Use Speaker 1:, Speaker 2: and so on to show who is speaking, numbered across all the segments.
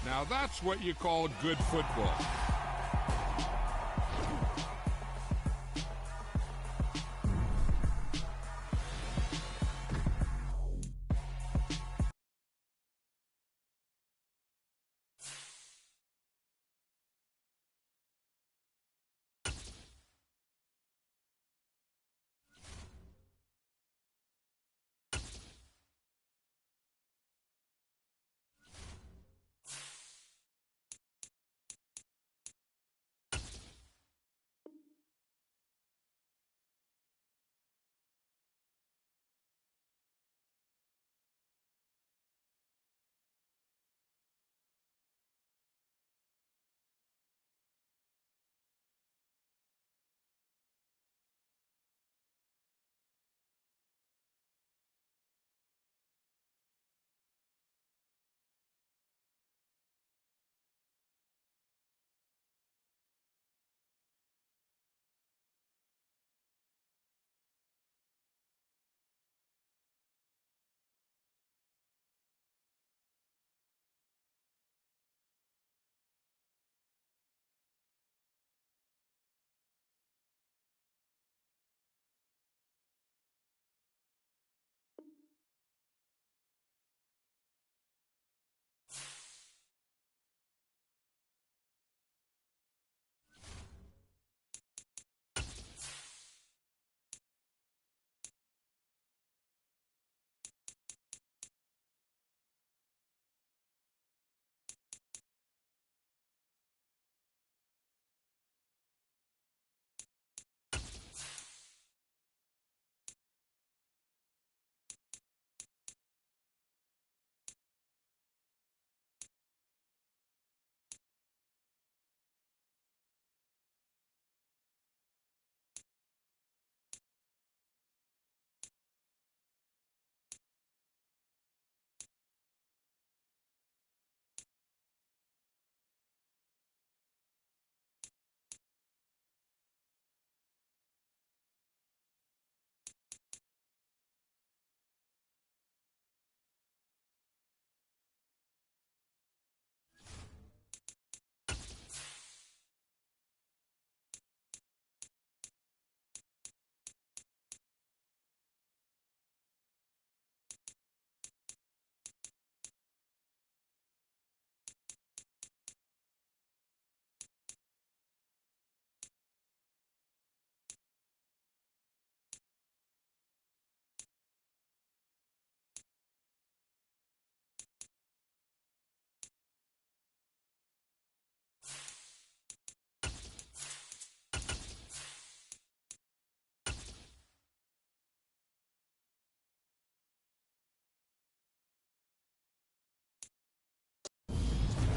Speaker 1: Now that's what you call good football.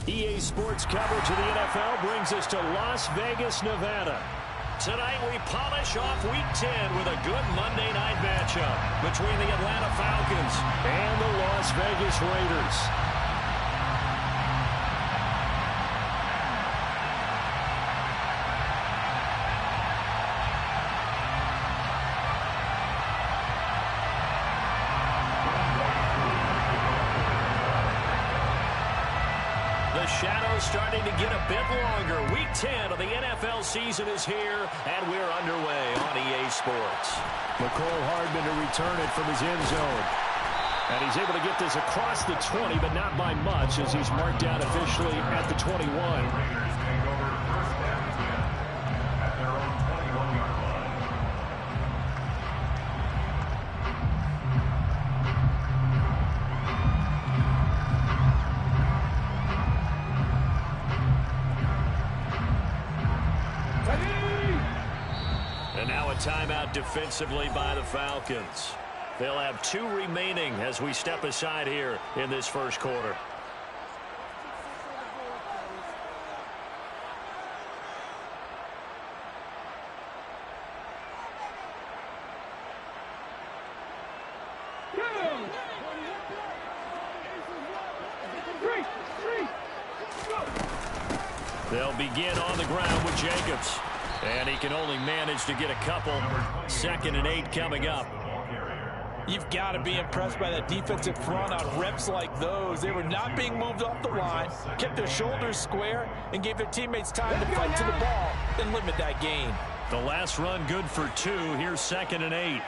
Speaker 2: EA Sports coverage of the NFL brings us to Las Vegas, Nevada. Tonight we polish off Week 10 with a good Monday night matchup between the Atlanta Falcons and the Las Vegas Raiders. The shadow's starting to get a bit longer. Week 10 of the NFL season is here, and we're underway on EA Sports. McCole Hardman to return it from his end zone. And he's able to get this across the 20, but not by much, as he's marked down officially at the 21. Timeout defensively by the Falcons. They'll have 2 remaining as we step aside here in this first quarter. They'll begin on the ground with Jacobs. And he can only manage to get a couple. 2nd and 8 coming up.
Speaker 3: You've got to be impressed by that defensive front on reps like those. They were not being moved off the line, kept their shoulders square, and gave their teammates time to fight to the ball and limit that gain.
Speaker 2: The last run good for 2. Here's 2nd and 8.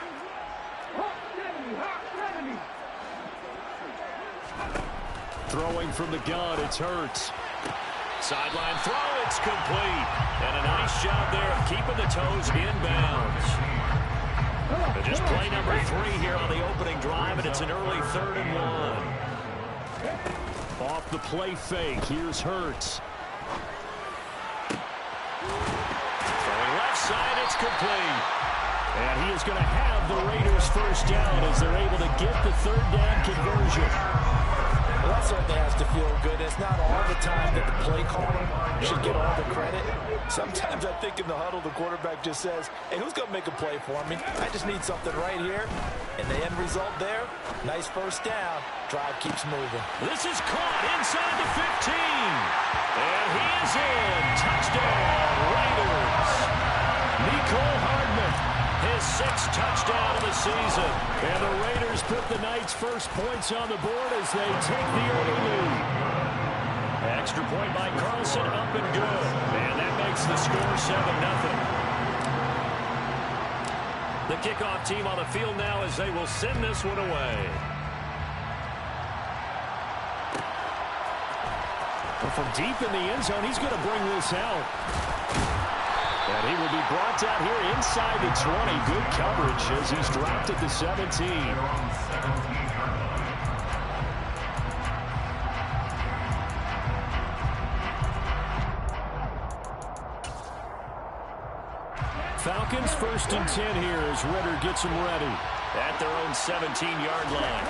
Speaker 2: Throwing from the gun, it's Hurts. Sideline throw, it's complete. And a nice job there of keeping the toes inbounds. But just play number 3 here on the opening drive, and it's an early 3rd and 1. Off the play fake, here's Hurts. Throwing left side, it's complete. And he is going to have the Raiders first down as they're able to get the 3rd down conversion.
Speaker 3: Well, that certainly has to feel good. It's not all the time that the play caller should get all the credit. Sometimes I think in the huddle, the quarterback just says, hey, who's going to make a play for me? I just need something right here. And the end result there, nice first down. Drive keeps moving.
Speaker 2: This is caught inside the 15. And he is in. Touchdown, Raiders. Mecole Hardman, his 6th touchdown of the season. And the Raiders put the Knights' first points on the board as they take the early lead. Extra point by Carlson, up and good. And that makes the score 7-0. The kickoff team on the field now as they will send this one away. Well, from deep in the end zone, he's going to bring this out. And he will be brought down here inside the 20. Good coverage as he's dropped at the 17. Falcons 1st and 10 here as Ritter gets them ready at their own 17-yard line.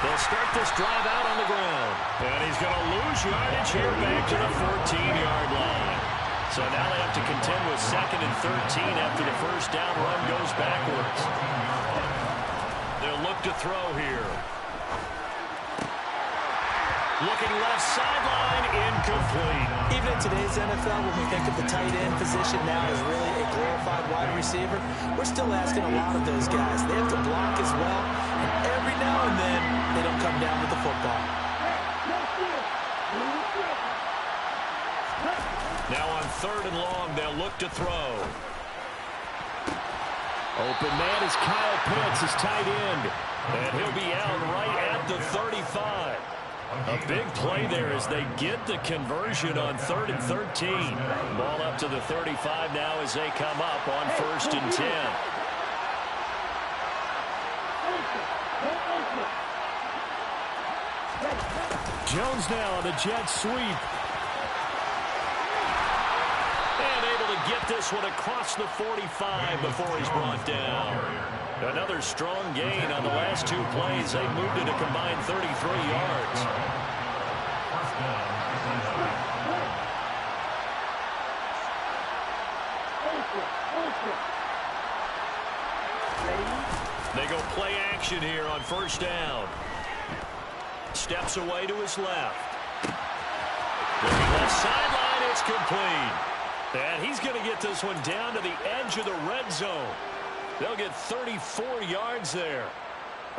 Speaker 2: They'll start this drive out on the ground. And he's going to lose yardage here back to the 14-yard line. So now they have to contend with 2nd and 13 after the first down run goes backwards. They'll look to throw here. Looking left sideline, incomplete.
Speaker 3: Even in today's NFL, when we think of the tight end position now as really a glorified wide receiver, we're still asking a lot of those guys. They have to block as well, and every now and then, they don't come down with the football.
Speaker 2: Now on 3rd and long, they'll look to throw. Open man is Kyle Pitts, his tight end. And he'll be out right at the 35. A big play there as they get the conversion on 3rd and 13. Ball up to the 35 now as they come up on 1st and 10. Jones now on the jet sweep. And able to get this one across the 45 before he's brought down. Another strong gain on the last 2 plays. They moved it a combined 33 yards. They go play action here on 1st down. Steps away to his left. Looking left sideline, it's complete. And he's going to get this one down to the edge of the red zone. They'll get 34 yards there.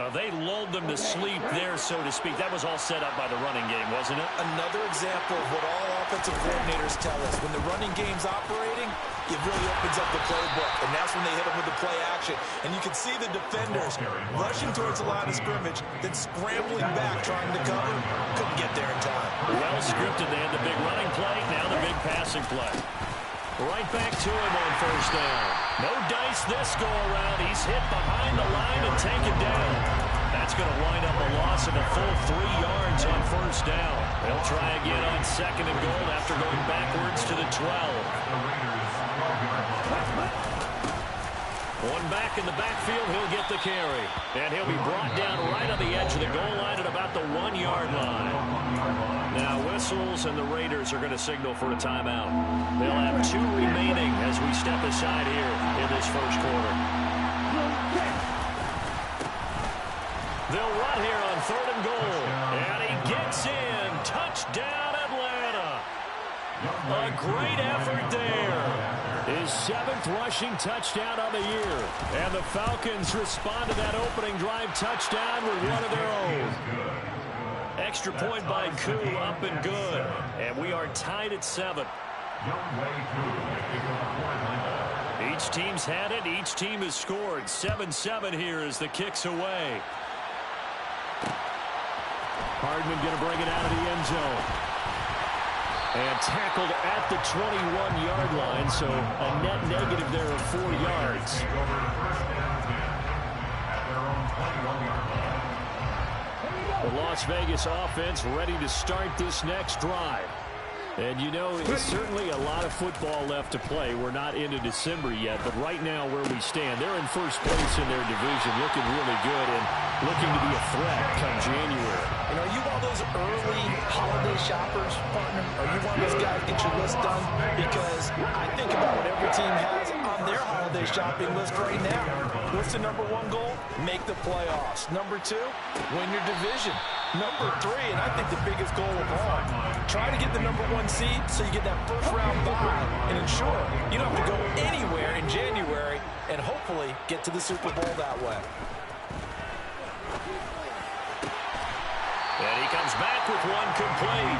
Speaker 2: They lulled them to sleep there, so to speak. That was all set up by the running game, wasn't it?
Speaker 3: Another example of what all offensive coordinators tell us. When the running game's operating, it really opens up the playbook. And that's when they hit them with the play action. And you can see the defenders rushing towards the line of scrimmage, then scrambling back, trying to cover. Couldn't get there in time.
Speaker 2: Well scripted. They had the big running play, now the big passing play. Right back to him on 1st down. No dice this go-around. He's hit behind the line and taken down. That's going to wind up a loss of a full 3 yards on 1st down. They'll try again on 2nd and goal after going backwards to the 12. One back in the backfield, he'll get the carry. And he'll be brought down right on the edge of the goal line at about the 1-yard line. Now whistles, and the Raiders are going to signal for a timeout. They'll have 2 remaining as we step aside here in this first quarter. They'll run here on 3rd and goal. And he gets in. Touchdown, Atlanta. A great effort there. His 7th rushing touchdown on the year. And the Falcons respond to that opening drive touchdown with one of their own. Extra point by Koo, up and good. And we are tied at 7. Each team's had it. Each team has scored. 7-7 here as the kick's away. Hardman going to bring it out of the end zone. And tackled at the 21-yard line, so a net negative there of 4 yards. The Las Vegas offense ready to start this next drive. And, you know, it's certainly a lot of football left to play. We're not into December yet, but right now where we stand, they're in first place in their division, looking really good and looking to be a threat come January.
Speaker 3: You know, are you one of those early holiday shoppers, partner? Are you one of those guys get your list done? Because I think about what every team has on their holiday shopping list right now. What's the number 1 goal? Make the playoffs. Number 2, win your division. Number 3, and I think the biggest goal of all, try to get the number 1 seed so you get that first-round bye and ensure you don't have to go anywhere in January and hopefully get to the Super Bowl that way.
Speaker 2: And he comes back with one complete.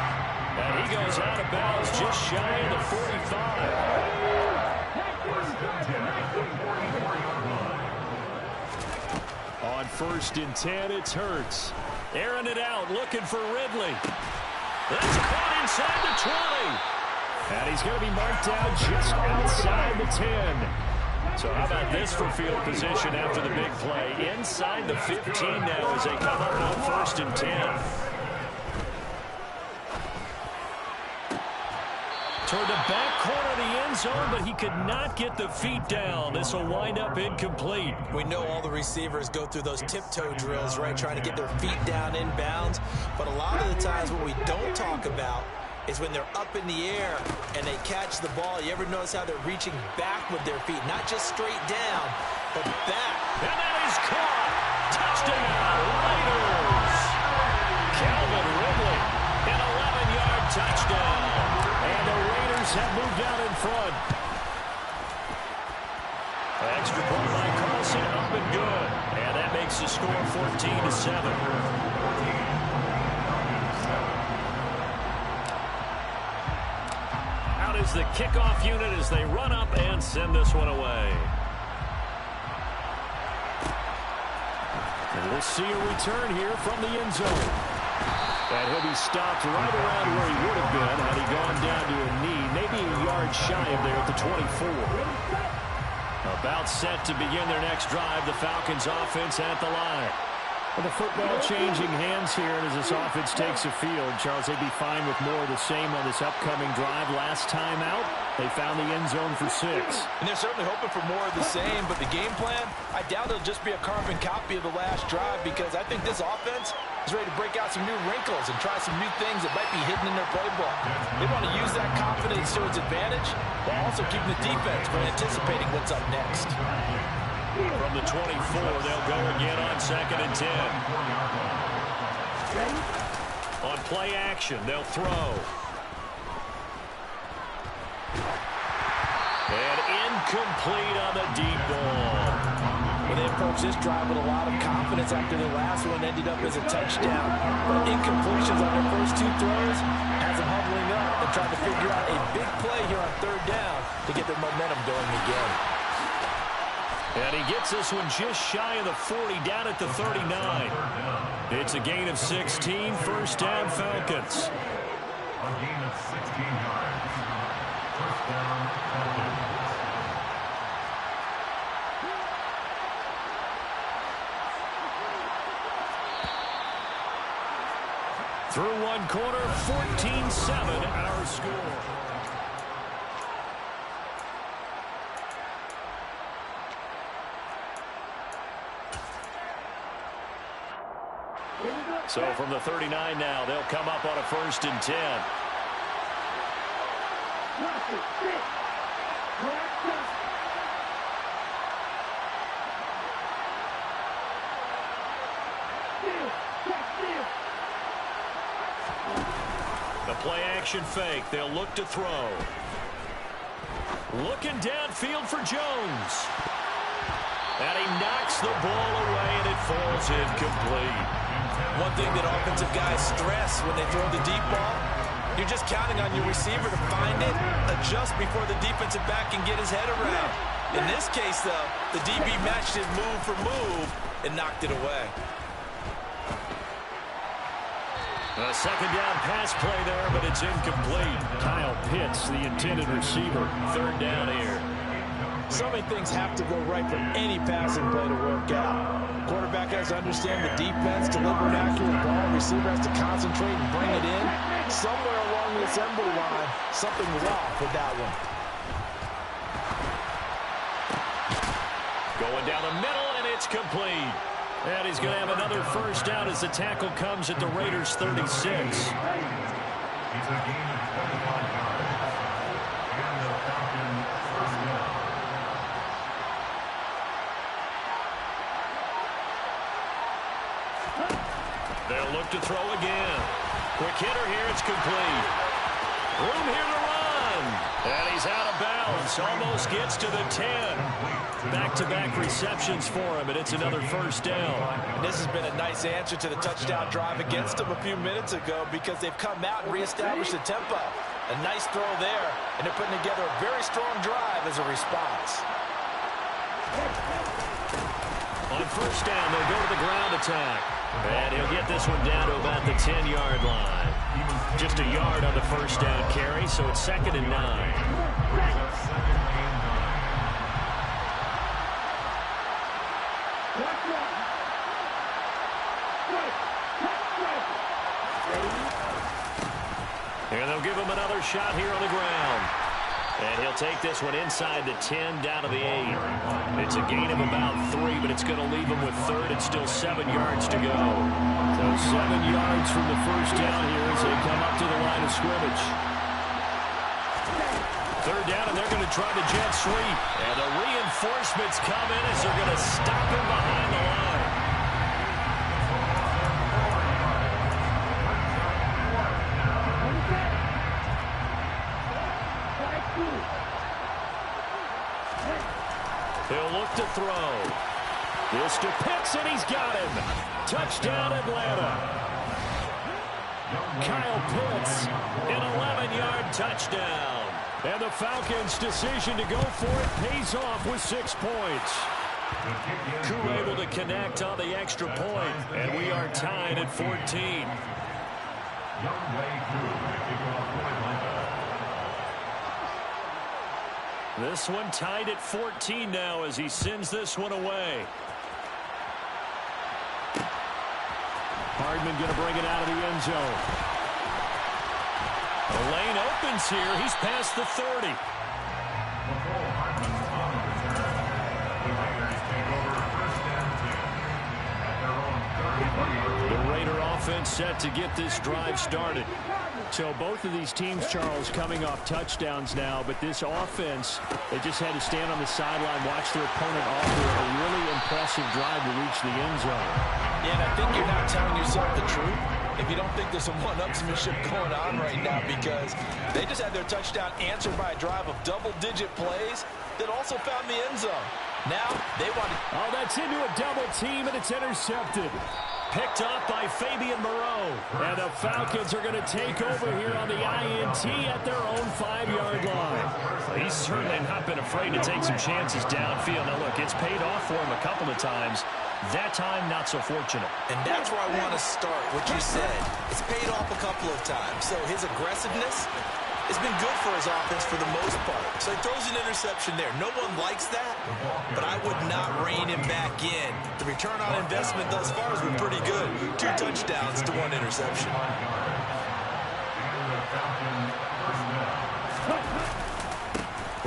Speaker 2: And he goes out of bounds just shy of the 45. On 1st and 10, it's Hurts. Airing it out, looking for Ridley. That's caught inside the 20. And he's going to be marked down just outside the 10. So how about this for field position after the big play? Inside the 15 now as they come up on 1st and 10. Toward the back corner of the end zone, but he could not get the feet down. This will wind up incomplete.
Speaker 3: We know all the receivers go through those tiptoe drills, right, trying to get their feet down inbounds. But a lot of the times what we don't talk about is when they're up in the air and they catch the ball. You ever notice how they're reaching back with their feet? Not just straight down, but back.
Speaker 2: And that is caught. Touchdown, Raiders. Calvin Ridley, an 11-yard touchdown. And the Raiders have moved out in front. Extra point by Carlson, up and good. And that makes the score 14-7. Out is the kickoff unit as they run up and send this one away. And we'll see a return here from the end zone. And he'll be stopped right around where he would have been had he gone down to a knee, maybe a yard shy of there at the 24. About set to begin their next drive, the Falcons offense at the line. Well, the football changing hands here as this offense takes the field. Charles, they'd be fine with more of the same on this upcoming drive. Last time out, they found the end zone for 6.
Speaker 3: And they're certainly hoping for more of the same, but the game plan, I doubt it'll just be a carbon copy of the last drive because I think this offense is ready to break out some new wrinkles and try some new things that might be hidden in their playbook. They want to use that confidence to its advantage while also keeping the defense from anticipating what's up next.
Speaker 2: From the 24, they'll go again on 2nd and 10. On play action, they'll throw. And incomplete on the deep ball.
Speaker 3: Well, they approached this drive with a lot of confidence after the last one ended up as a touchdown. But incompletions on their first 2 throws has them huddling up and trying to figure out a big play here on 3rd down to get their momentum going again.
Speaker 2: And he gets this one just shy of the 40, down at the 39. It's a gain of 16, 1st down Falcons.
Speaker 4: A gain of 16 yards. 1st down Falcons.
Speaker 2: Through one quarter, 14-7 our score. So from the 39 now, they'll come up on a 1st and 10. The play action fake. They'll look to throw. Looking downfield for Jones. And he knocks the ball away, and it falls incomplete.
Speaker 3: One thing that offensive guys stress when they throw the deep ball, you're just counting on your receiver to find it, adjust before the defensive back can get his head around. In this case, though, the DB matched it move for move and knocked it away.
Speaker 2: A second down pass play there, but it's incomplete. Kyle Pitts, the intended receiver. Third down here.
Speaker 3: So many things have to go right for any passing play to work out. Quarterback has to understand the defense, deliver an accurate ball. Receiver has to concentrate and bring it in. Somewhere along the assembly line, something was off with that one.
Speaker 2: Going down the middle, and it's complete. And he's going to have another first down as the tackle comes at the Raiders' 36.
Speaker 4: It's a gain of 25 yards. And the Falcons first down.
Speaker 2: They'll look to throw again. Quick hitter here, it's complete. Room here to run. And he's out of bounds. Almost gets to the 10. Back-to-back receptions for him, and it's another first down.
Speaker 3: And this has been a nice answer to the touchdown drive against them a few minutes ago because they've come out and reestablished the tempo. A nice throw there, and they're putting together a very strong drive as a response.
Speaker 2: On first down, they'll go to the ground attack. And he'll get this one down to about the 10-yard line. Just a yard on the first down carry, so it's 2nd and 9. And they'll give him another shot here on the ground. And he'll take this one inside the 10 down to the 8. It's a gain of about 3, but it's going to leave him with 3rd and still 7 yards to go. So 7 yards from the first down here as they come up to the line of scrimmage. 3rd down, and they're going to try the jet sweep. And the reinforcements come in as they're going to stop him behind the line. He'll look to throw. This to Pitts, and he's got him. Touchdown, Atlanta. Kyle Pitts, an 11-yard touchdown. And the Falcons' decision to go for it pays off with 6 points. Koo able to connect on the extra point, and we are tied at 14. This one tied at 14 now as he sends this one away. Hardman going to bring it out of the end zone. The lane opens here. He's past the 30. The Raider offense set to get this drive started. So both of these teams, Charles, coming off touchdowns now, but this offense, they just had to stand on the sideline, watch their opponent offer a really impressive drive to reach the end zone.
Speaker 3: Yeah, and I think you're not telling yourself the truth if you don't think there's some one-upsmanship going on right now, because they just had their touchdown answered by a drive of double-digit plays that also found the end zone. Now they want to...
Speaker 2: Oh, that's into a double team, and it's intercepted. Picked off by Fabian Moreau. And the Falcons are going to take over here on the INT at their own 5-yard line. He's certainly not been afraid to take some chances downfield. Now, look, it's paid off for him a couple of times. That time, not so fortunate.
Speaker 3: And that's where I want to start, what you said. It's paid off a couple of times. So his aggressiveness has been good for his offense for the most part. So he throws an interception there. No one likes that, but I would not rein him back in. The return on investment thus far has been pretty good. 2 touchdowns to 1 interception.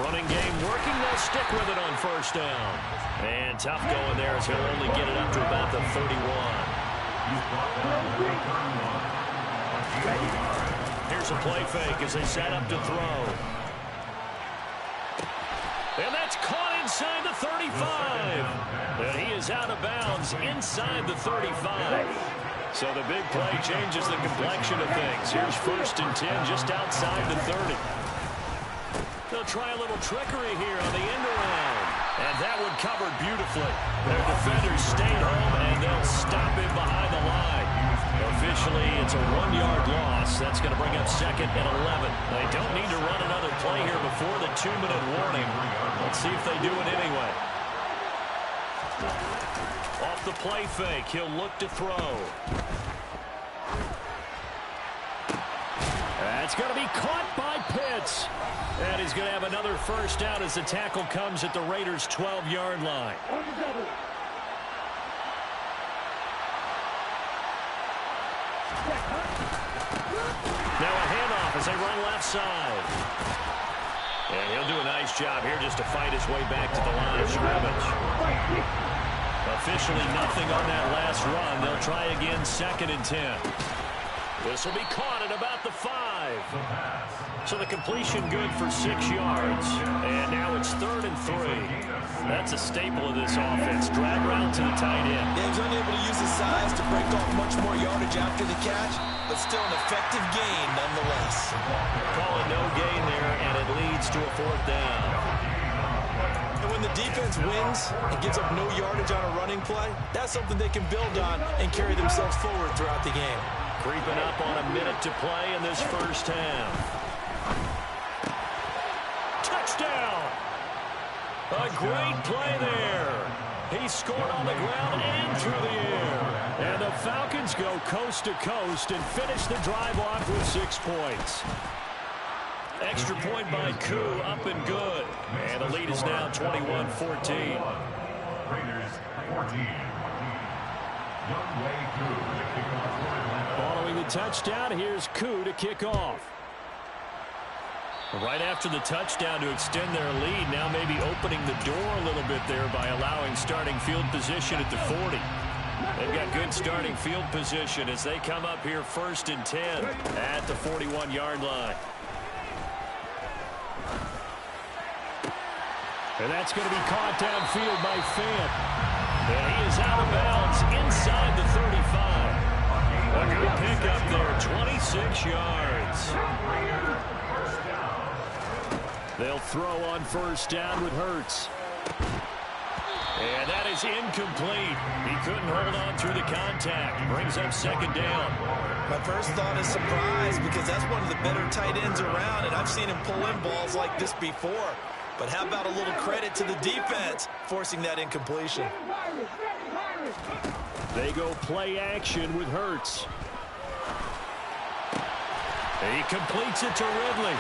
Speaker 2: Running game working. They'll stick with it on first down. And tough going there as he'll only get it up to about the 31. Here's a play fake as they set up to throw. And that's caught inside the 35. And he is out of bounds inside the 35. So the big play changes the complexion of things. Here's 1st and 10 just outside the 30. They'll they'll try a little trickery here on the end around. And that one covered beautifully. Their defenders stayed home, and they'll stop him behind the line. Officially, it's a 1-yard loss. That's going to bring up 2nd and 11. They don't need to run another play here before the 2-minute warning. Let's see if they do it anyway. Off the play fake, he'll look to throw. That's going to be caught by Pitts. And he's going to have another first down as the tackle comes at the Raiders' 12-yard line. Now a handoff as they run left side. And he'll do a nice job here just to fight his way back to the line of scrimmage. Officially nothing on that last run. They'll try again 2nd and 10. This will be caught at about the 5. So the completion good for 6 yards. And now it's 3rd and 3. That's a staple of this offense. Drag route to the tight end.
Speaker 3: Yeah, he was unable to use his size to break off much more yardage after the catch, but still an effective gain nonetheless.
Speaker 2: Call it no gain there, and it leads to a 4th down.
Speaker 3: And when the defense wins and gives up no yardage on a running play, that's something they can build on and carry themselves forward throughout the game.
Speaker 2: Creeping up on a minute to play in this first half. Touchdown! A great play there. He scored on the ground and through the air. And the Falcons go coast to coast and finish the drive off with 6 points. Extra point by Koo, up and good. And the lead is now 21-14.
Speaker 4: Raiders 14. Younghoe Koo to kick off.
Speaker 2: Following the touchdown, here's Koo to kick off. Right after the touchdown to extend their lead, now maybe opening the door a little bit there by allowing starting field position at the 40. They've got good starting field position as they come up here 1st and 10 at the 41-yard line. And that's going to be caught downfield by Fant. And he is out of bounds inside the 35. A good pickup there, 26 yards. They'll throw on 1st down with Hurts. And that is incomplete. He couldn't hold on through the contact. Brings up 2nd down.
Speaker 3: My first thought is surprise because that's one of the better tight ends around, and I've seen him pull in balls like this before. But how about a little credit to the defense forcing that incompletion?
Speaker 2: They go play action with Hurts. He completes it to Ridley.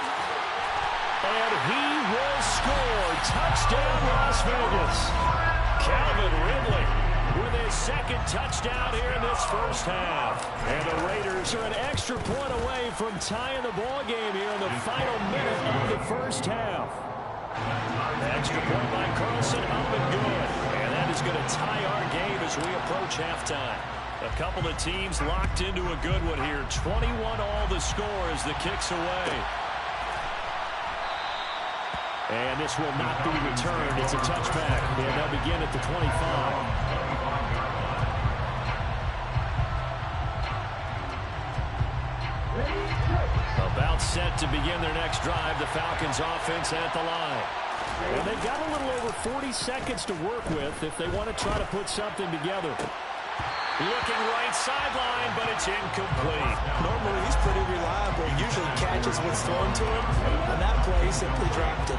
Speaker 2: And he will score. Touchdown, Las Vegas. Calvin Ridley with his 2nd touchdown here in this first half. And the Raiders are an extra point away from tying the ball game here in the final minute of the first half. Extra point by Carlson, up and good. And that is going to tie our game as we approach halftime. A couple of teams locked into a good one here. 21 all the score as the kick's away. And this will not be returned. It's a touchback. And they'll begin at the 25. About set to begin their next drive. The Falcons offense at the line. And they've got a little over 40 seconds to work with if they want to try to put something together. Looking right sideline, but it's incomplete.
Speaker 3: Normally, he's pretty reliable. Usually catches what's thrown to him. On that play, he simply dropped it.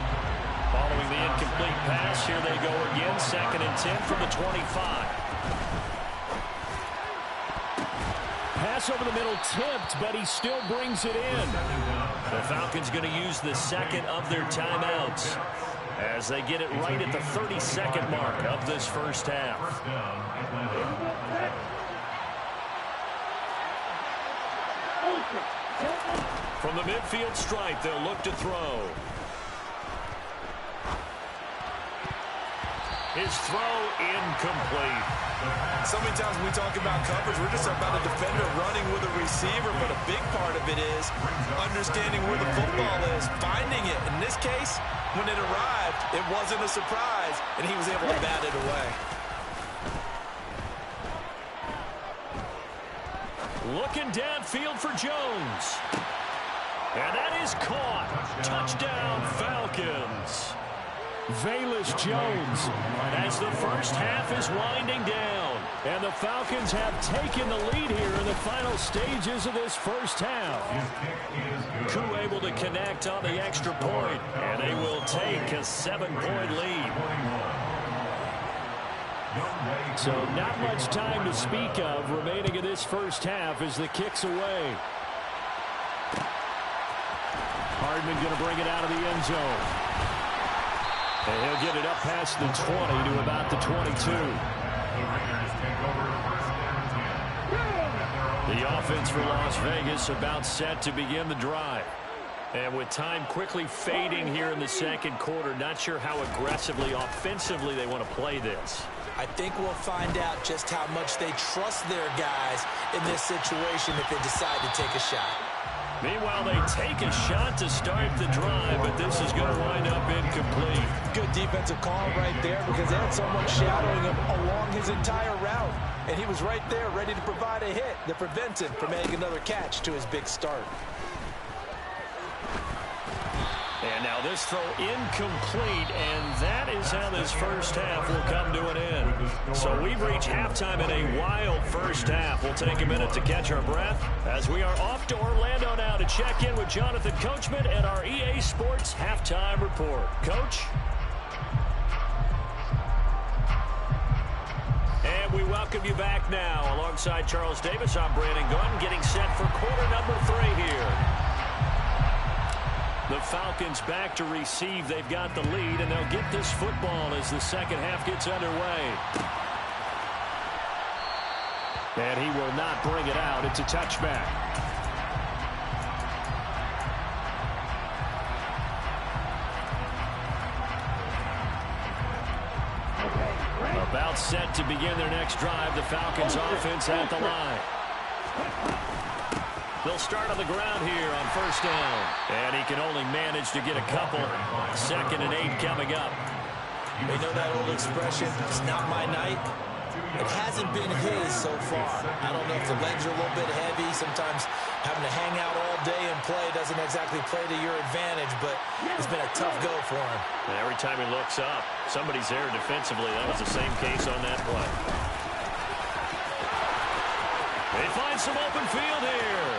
Speaker 2: Following the incomplete pass, here they go again. 2nd and 10 from the 25. Pass over the middle tipped, but he still brings it in. The Falcons going to use the 2nd of their timeouts as they get it right at the 30-second mark of this first half. From the midfield stripe, they'll look to throw. His throw incomplete.
Speaker 3: So many times when we talk about coverage, we're just about a defender running with a receiver, but a big part of it is understanding where the football is, finding it. In this case, when it arrived, it wasn't a surprise, and he was able to bat it away.
Speaker 2: Looking downfield for Jones. And that is caught. Touchdown, Falcons. Velus Jones as the first half is winding down. And the Falcons have taken the lead here in the final stages of this first half. Koo able to connect on the extra point, and they will take a 7-point lead. So not much time to speak of remaining in this first half as the kick's away. Hardman going to bring it out of the end zone. And he'll get it up past the 20 to about the 22. The offense for Las Vegas about set to begin the drive. And with time quickly fading here in the second quarter, not sure how aggressively, offensively they want to play this.
Speaker 3: I think we'll find out just how much they trust their guys in this situation if they decide to take a shot.
Speaker 2: Meanwhile, they take a shot to start the drive, but this is going to wind up incomplete.
Speaker 3: Good defensive call right there because they had someone shadowing him along his entire route. And he was right there ready to provide a hit that prevents him from making another catch to his big start.
Speaker 2: And now this throw incomplete, and that is how this first half will come to an end. So we've reached halftime in a wild first half. We'll take a minute to catch our breath as we are off to Orlando now to check in with Jonathan Coachman and our EA Sports Halftime Report. Coach? And we welcome you back now. Alongside Charles Davis, I'm Brandon Gunn, getting set for quarter number 3 here. The Falcons back to receive. They've got the lead, and they'll get this football as the second half gets underway. And he will not bring it out. It's a touchback. About set to begin their next drive. The Falcons offense at the line. They'll start on the ground here on first down. And he can only manage to get a couple. 2nd and 8 coming up.
Speaker 3: They know that old expression, it's not my night. It hasn't been his so far. I don't know if the legs are a little bit heavy. Sometimes having to hang out all day and play doesn't exactly play to your advantage, but it's been a tough go for him.
Speaker 2: And every time he looks up, somebody's there defensively. That was the same case on that play. They find some open field here.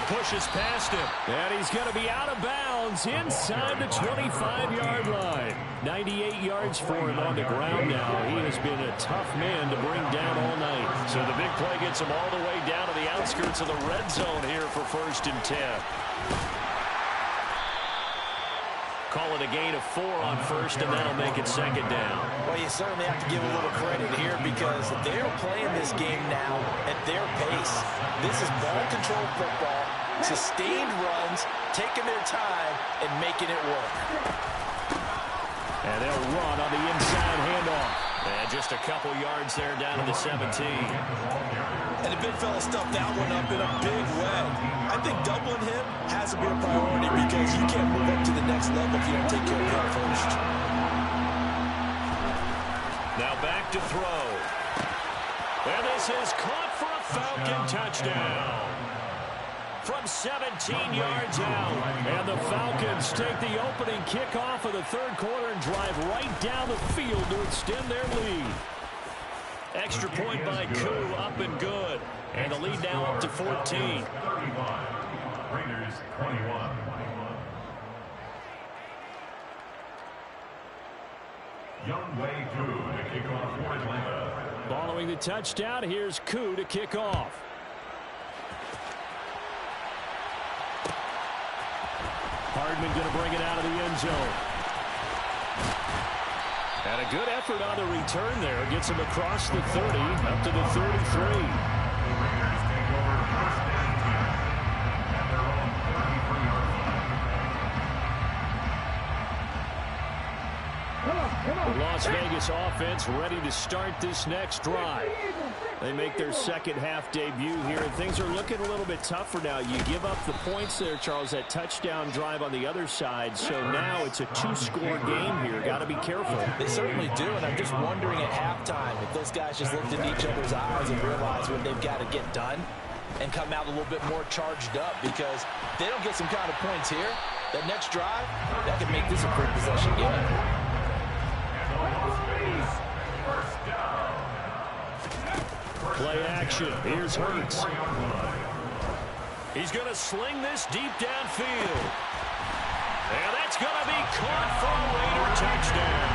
Speaker 2: Pushes past him. And he's going to be out of bounds inside the 25-yard line. 98 yards for him on the ground now. He has been a tough man to bring down all night. So the big play gets him all the way down to the outskirts of the red zone here for 1st and 10. Call it a gain of 4 on 1st, and that'll make it 2nd down.
Speaker 3: Well, you certainly have to give a little credit here because they're playing this game now at their pace. This is ball control football, sustained runs, taking their time, and making it work.
Speaker 2: And they'll run on the inside handoff. And just a couple yards there down to the 17.
Speaker 3: And the big fella stuffed that one up in a big way. I think doubling him has to be a priority because you can't move up to the next level if you don't take care of him first.
Speaker 2: Now back to throw. And this is caught for a Falcon touchdown. From 17 yards out. And the Falcons take the opening kickoff of the 3rd quarter and drive right down the field to extend their lead. Extra point by Koo, up and good. And the lead now up to 14.
Speaker 4: 35. Raiders 21. Younghoe Koo to kick off for Atlanta.
Speaker 2: Following the touchdown, here's Koo to kick off. Hardman going to bring it out of the end zone. And a good effort on the return there. Gets him across the 30, up to the 33. The Las Vegas offense ready to start this next drive. They make their second half debut here, and things are looking a little bit tougher now. You give up the points there, Charles, that touchdown drive on the other side. So now it's a 2-score game here. Got to be careful.
Speaker 3: They certainly do, and I'm just wondering at halftime if those guys just looked into each other's eyes and realized what they've got to get done. and come out a little bit more charged up, because if they don't get some kind of points here, that next drive, that could make this a quick possession game.
Speaker 2: Play action. Here's Hurts. He's going to sling this deep downfield. And that's going to be caught for a Raider touchdown.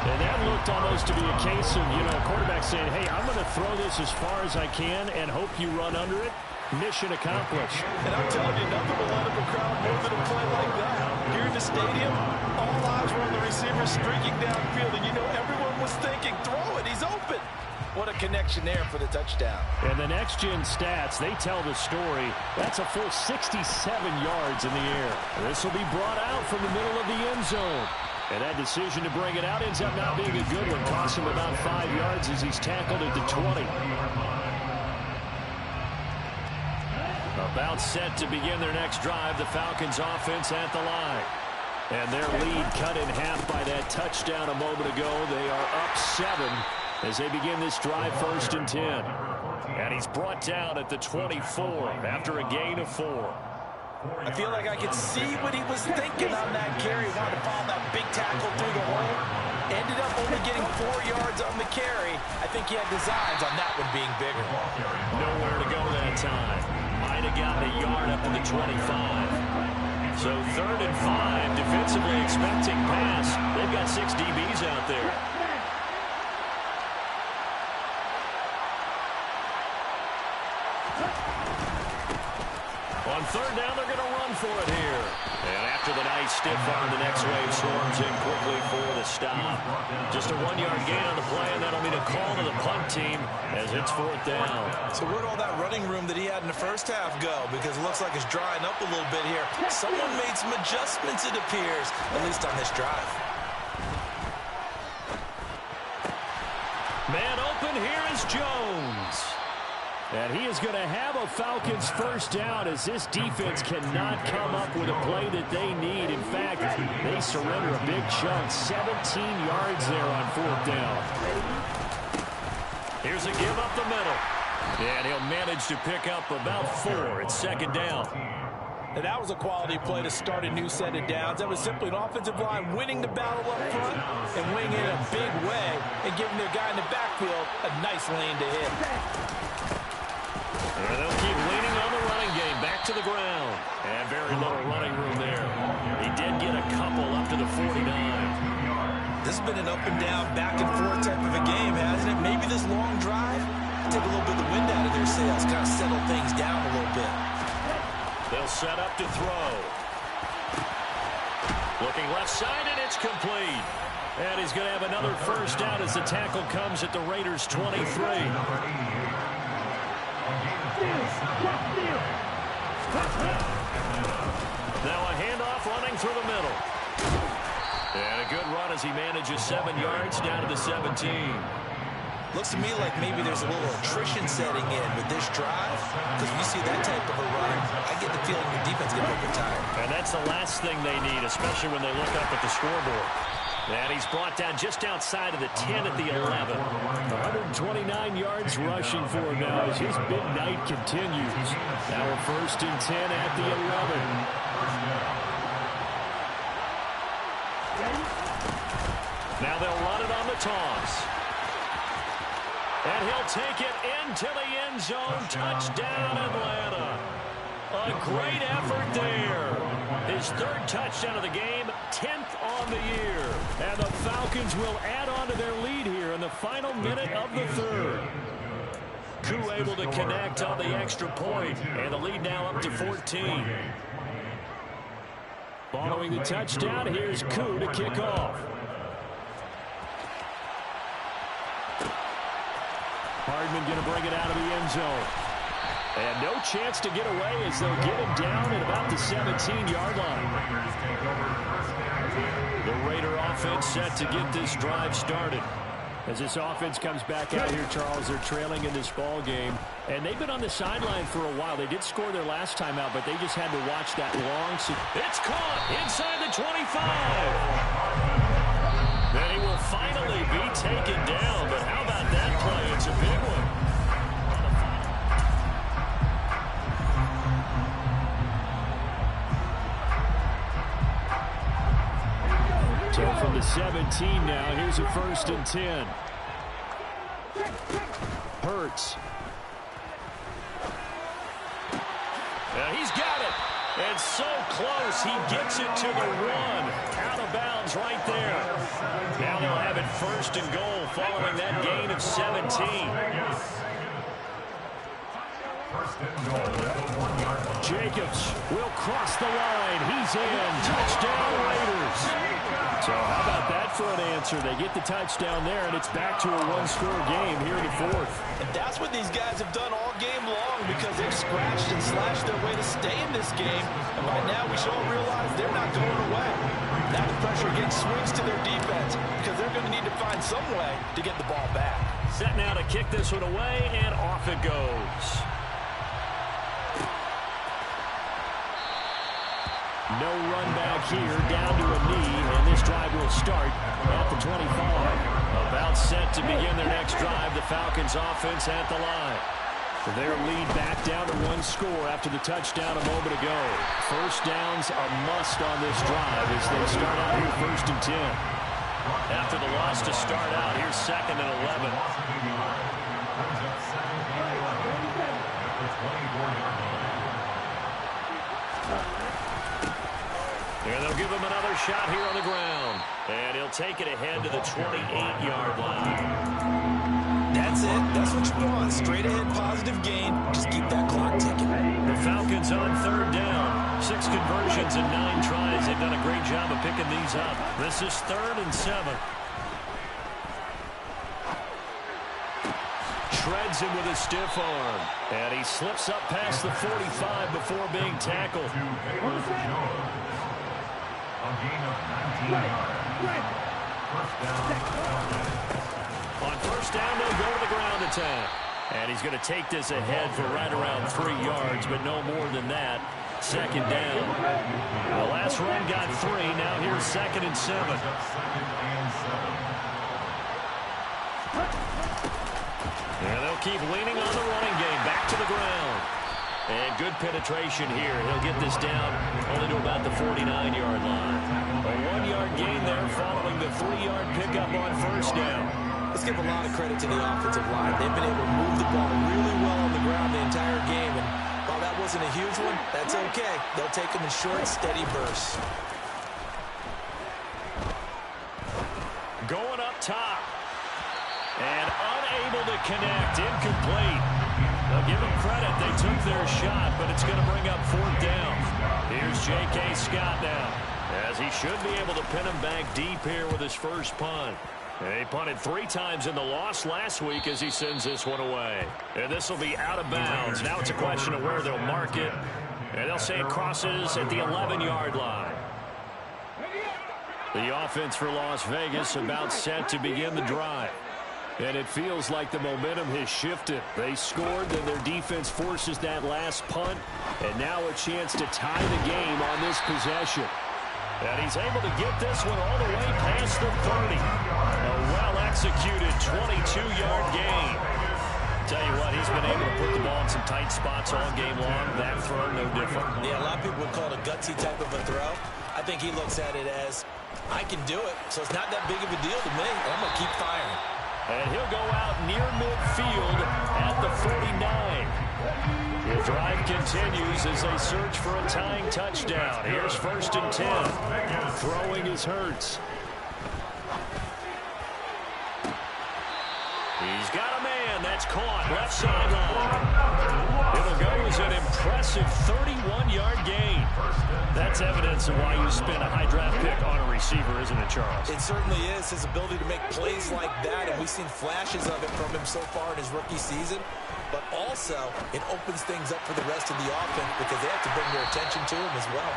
Speaker 2: And that looked almost to be a case of, quarterback saying, hey, I'm going to throw this as far as I can and hope you run under it. Mission accomplished.
Speaker 3: And I'm telling you, nothing will let up a crowd more than a play like that. Here in the stadium, all eyes were on the receiver streaking downfield, and everyone was thinking, throw it, he's open. What a connection there for the touchdown.
Speaker 2: And the next-gen stats, they tell the story. That's a full 67 yards in the air. This will be brought out from the middle of the end zone. And that decision to bring it out ends up not being a good one. Costs him about 5 yards as he's tackled at the 20. About set to begin their next drive, the Falcons offense at the line. And their lead cut in half by that touchdown a moment ago. They are up 7 as they begin this drive, 1st and 10. And he's brought down at the 24 after a gain of 4.
Speaker 3: I feel like I could see what he was thinking on that carry. Wanted to follow that big tackle through the hole. Ended up only getting 4 yards on the carry. I think he had designs on that one being bigger.
Speaker 2: Nowhere to go that time. Might have gotten a yard up to the 25. So 3rd and 5, defensively expecting pass. They've got 6 DBs out there. On 3rd down, they're going to run for it here. And after the nice stiff arm, the next wave swarms in quickly for the stop. Just a 1-yard gain on the play, and that'll mean a call to the punt team as it's 4th down.
Speaker 3: So where'd all that running room that he had in the first half go? Because it looks like it's drying up a little bit here. Someone made some adjustments, it appears, at least on this drive.
Speaker 2: Man open, here is Jones. And he is going to have a Falcons 1st down as this defense cannot come up with a play that they need. In fact, they surrender a big chunk, 17 yards there on 4th down. Here's a give up the middle. And he'll manage to pick up about 4 at 2nd down.
Speaker 3: And that was a quality play to start a new set of downs. That was simply an offensive line winning the battle up front and winning it in a big way and giving their guy in the backfield a nice lane to hit.
Speaker 2: And they'll keep leaning on the running game. Back to the ground. And very little running room there. He did get a couple up to the 49.
Speaker 3: This has been an up and down, back and forth type of a game, hasn't it? Maybe this long drive take a little bit of the wind out of their sails, kind of settle things down a little bit.
Speaker 2: They'll set up to throw. Looking left side, and it's complete. And he's going to have another 1st down as the tackle comes at the Raiders' 23. Now a handoff running through the middle. And a good run as he manages 7 yards down to the 17.
Speaker 3: Looks to me like maybe there's a little attrition setting in with this drive, because when you see that type of a run, I get the feeling the defense gets a little bit tired.
Speaker 2: And that's the last thing they need, especially when they look up at the scoreboard. And he's brought down just outside of the 10 at the 11. 129 yards rushing for him now as his big night continues. Now a 1st and 10 at the 11. Now they'll run it on the toss. And he'll take it into the end zone. Touchdown, Atlanta. A great effort there. His 3rd touchdown of the game, 10th on the year. And the Falcons will add on to their lead here in the final minute of the 3rd. Koo able to connect on the extra point, and the lead now up to 14. Following the touchdown, here's Koo to kick off. Hardman going to bring it out of the end zone. And no chance to get away as they'll get him down at about the 17-yard line. The Raider offense set to get this drive started. As this offense comes back out here, Charles, they're trailing in this ball game. And they've been on the sideline for a while. They did score their last time out, but they just had to watch that long. It's caught inside the 25. Then he will finally be taken down. But how about that play? It's a big one. 17 now. Here's a 1st and 10. Hurts. He's got it. And so close. He gets it to the run. Out of bounds right there. Now they'll have it 1st and goal following that gain of 17. Jacobs will cross the line. He's in. Touchdown, Raiders. So how about that for an answer? They get the touchdown there, and it's back to a one-score game here in the 4th.
Speaker 3: And that's what these guys have done all game long because they've scratched and slashed their way to stay in this game. And by now, we should all realize they're not going away. Now the pressure again swings to their defense because they're going to need to find some way to get the ball back.
Speaker 2: Set now to kick this one away, and off it goes. No run back here, down to a knee, and this drive will start at the 25. About set to begin their next drive, the Falcons offense at the line. Their lead back down to 1 score after the touchdown a moment ago. First downs a must on this drive as they start out here 1st and 10. After the loss to start out, here's 2nd and 11. And they'll give him another shot here on the ground. And he'll take it ahead to the 28-yard line.
Speaker 3: That's it. That's what you want. Straight ahead, positive gain. Just keep that clock ticking.
Speaker 2: The Falcons on 3rd down. 6 conversions and 9 tries. They've done a great job of picking these up. This is 3rd and 7. Shreds him with a stiff arm. And he slips up past the 45 before being tackled.
Speaker 4: A gain of 19 yards.
Speaker 2: On 1st down, they'll go to the ground attack. And he's going to take this ahead for right around 3 yards, but no more than that. 2nd down. The last run got 3. Now here's 2nd and 7. And they'll keep leaning on the running game. Back to the ground. And good penetration here. He'll get this down only to about the 49-yard line. A 1-yard gain there following the 3-yard pickup on 1st down.
Speaker 3: Let's give a lot of credit to the offensive line. They've been able to move the ball really well on the ground the entire game. And while that wasn't a huge one, that's okay. They'll take them in short, steady bursts.
Speaker 2: Going up top. And unable to connect. Incomplete. They'll give them credit. They took their shot, but it's going to bring up 4th down. Here's J.K. Scott now, as he should be able to pin him back deep here with his first punt. And he punted 3 times in the loss last week as he sends this one away. And this will be out of bounds. Now it's a question of where they'll mark it. And they'll say it crosses at the 11-yard line. The offense for Las Vegas about set to begin the drive. And it feels like the momentum has shifted. They scored, then their defense forces that last punt. And now a chance to tie the game on this possession. And he's able to get this one all the way past the 30. A well-executed 22-yard gain. Tell you what, he's been able to put the ball in some tight spots all game long. That throw, no different.
Speaker 3: Yeah, a lot of people would call it a gutsy type of a throw. I think he looks at it as, I can do it, so it's not that big of a deal to me. I'm going to keep firing.
Speaker 2: And he'll go out near midfield at the 49. The drive continues as they search for a tying touchdown. Here's 1st and 10. Throwing is Hurts. He's got a man that's caught left sideline. It'll go as an impressive 31-yard gain. That's evidence of why you spend a high draft pick on a receiver, isn't it, Charles?
Speaker 3: It certainly is. His ability to make plays like that, and we've seen flashes of it from him so far in his rookie season. But also, it opens things up for the rest of the offense because they have to bring their attention to him as well.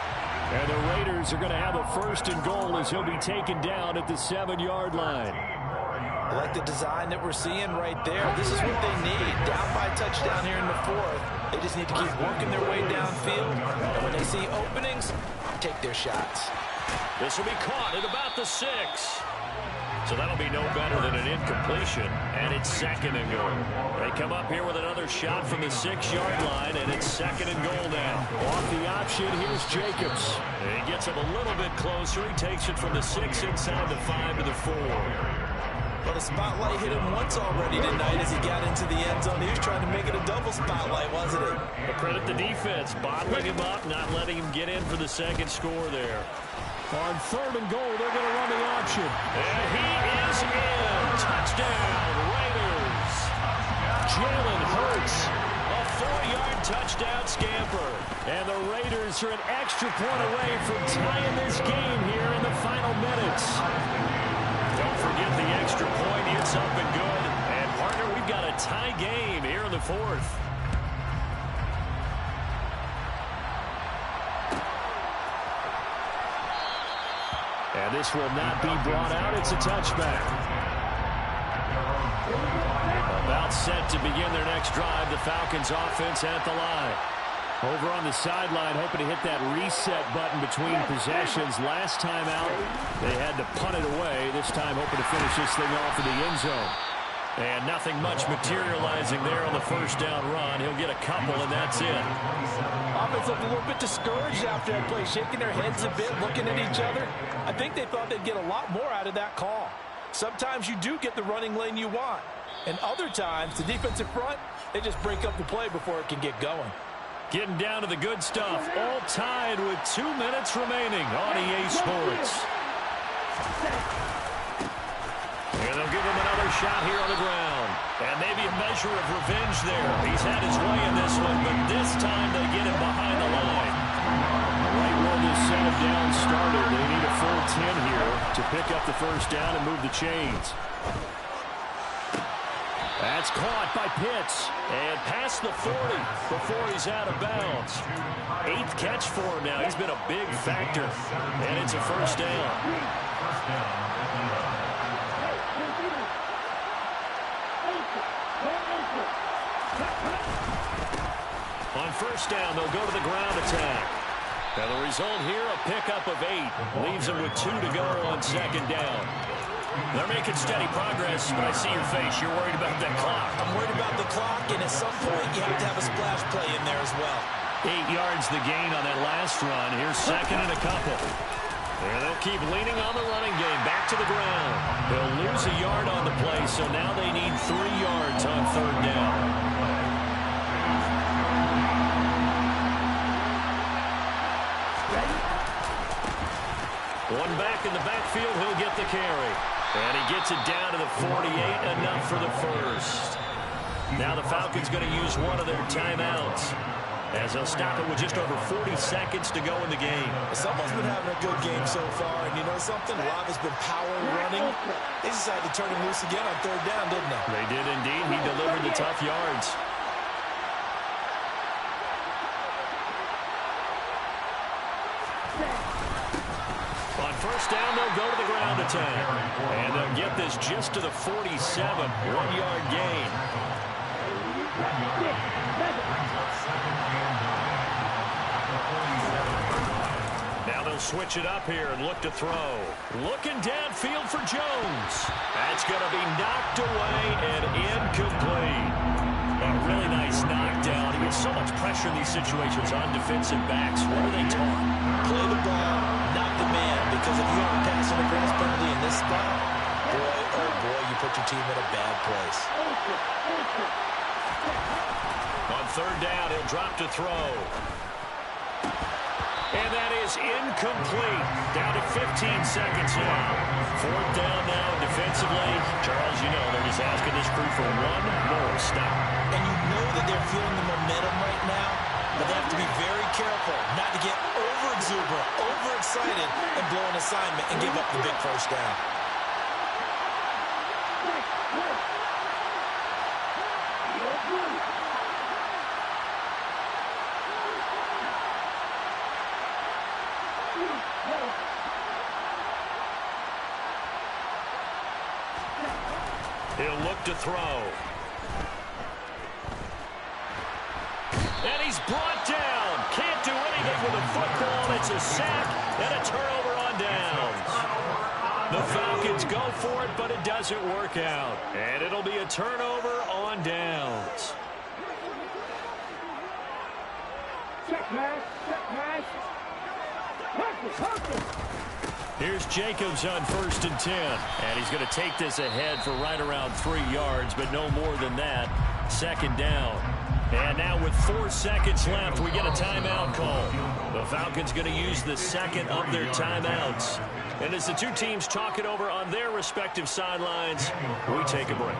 Speaker 2: And the Raiders are going to have a 1st and goal as he'll be taken down at the 7-yard line.
Speaker 3: I like the design that we're seeing right there. This is what they need. Down by a touchdown here in the 4th. They just need to keep working their way downfield. And when they see openings, take their shots.
Speaker 2: This will be caught at about the 6. So that'll be no better than an incompletion, and it's second and goal. They come up here with another shot from the 6-yard line, and it's second and goal now. Off the option, here's Jacobs. And he gets him a little bit closer. He takes it from the 6 inside the 5 to the 4.
Speaker 3: Well, the spotlight hit him once already tonight as he got into the end zone. He was trying to make it a double spotlight, wasn't it?
Speaker 2: But credit the defense, bottling him up, not letting him get in for the second score there.
Speaker 5: On third and goal, they're going to run the option.
Speaker 2: And he is in. Touchdown, Raiders. Jalen Hurts, a 4-yard touchdown scamper. And the Raiders are an extra point away from tying this game here in the final minutes. Don't forget the extra point. It's up and good. And, partner, we've got a tie game here in the 4th. And this will not be brought out. It's a touchback. About set to begin their next drive. The Falcons offense at the line. Over on the sideline, hoping to hit that reset button between possessions. Last time out, they had to punt it away. This time, hoping to finish this thing off in the end zone. And nothing much materializing there on the first down run. He'll get a couple, and that's it.
Speaker 3: Offense looked a little bit discouraged after that play, shaking their heads a bit, looking at each other. I think they thought they'd get a lot more out of that call. Sometimes you do get the running lane you want. And other times, the defensive front, they just break up the play before it can get going.
Speaker 2: Getting down to the good stuff. All tied with 2 minutes remaining on EA Sports. And they'll give him another shot here on the ground. And maybe a measure of revenge there. He's had his way in this one, but this time they get him behind the line. Right where this set of down started, they need a full 10 here to pick up the first down and move the chains. That's caught by Pitts. And past the 40 before he's out of bounds. 8th catch for him now. He's been a big factor. And it's a first down. On first down, they'll go to the ground attack. Now the result here, a pickup of 8. Leaves them with 2 to go on second down. They're making steady progress, but I see your face. You're worried about that clock.
Speaker 3: I'm worried about the clock, and at some point, you have to have a splash play in there as well.
Speaker 2: 8 yards the gain on that last run. Here's second and a couple. And they'll keep leaning on the running game. Back to the ground. They'll lose a yard on the play, so now they need 3 yards on third down. One back in the backfield, he'll get the carry. And he gets it down to the 48, enough for the first. Now the Falcons going to use one of their timeouts, as they'll stop it with just over 40 seconds to go in the game.
Speaker 3: Someone's been having a good game so far, and you know something? Lava's been power running. They decided to turn him loose again on third down, didn't they?
Speaker 2: They did indeed. He delivered the tough yards. On first down, they'll go to the ground attack. And they'll get this just to the 47, 1-yard gain. Now they'll switch it up here and look to throw. Looking downfield for Jones. That's going to be knocked away and incomplete. A really nice knockdown. He gets so much pressure in these situations on defensive backs. What are they taught?
Speaker 3: Play the ball, not the man, because if you have a pass interference penalty in this spot, boy, oh boy, you put your team in a bad place.
Speaker 2: On third down, he'll drop to throw. And that is incomplete. Down to 15 seconds now. Fourth down now defensively. Charles, you know they're just asking this crew for one more stop.
Speaker 3: And you know that they're feeling the momentum right now, but they have to be very careful not to get over-exuberant, overexcited, and blow an assignment and give up the big first down.
Speaker 2: He'll look to throw. And he's brought down. Can't do anything with a football. It's a sack and a turnover on downs. The Falcons go for it, but it doesn't work out. And it'll be a turnover on downs. Here's Jacobs on 1st and 10. And he's going to take this ahead for right around 3 yards, but no more than that. 2nd down. And now with 4 seconds left, we get a timeout call. The Falcons going to use the second of their timeouts. And as the two teams talk it over on their respective sidelines, we take a break.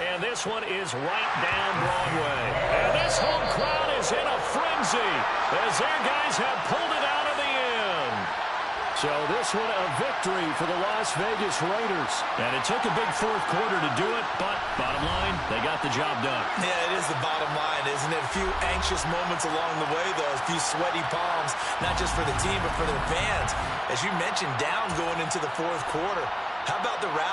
Speaker 2: And this one is right down Broadway. And this home crowd is in a frenzy as their guys have pulled it out of the end. So this one a victory for the Las Vegas Raiders. And it took a big 4th quarter to do it, but bottom line, they got the job done.
Speaker 3: Yeah, it is the bottom line, isn't it? A few anxious moments along the way, though. A few sweaty palms, not just for the team, but for their fans. As you mentioned, down going into the 4th quarter. How about the rally?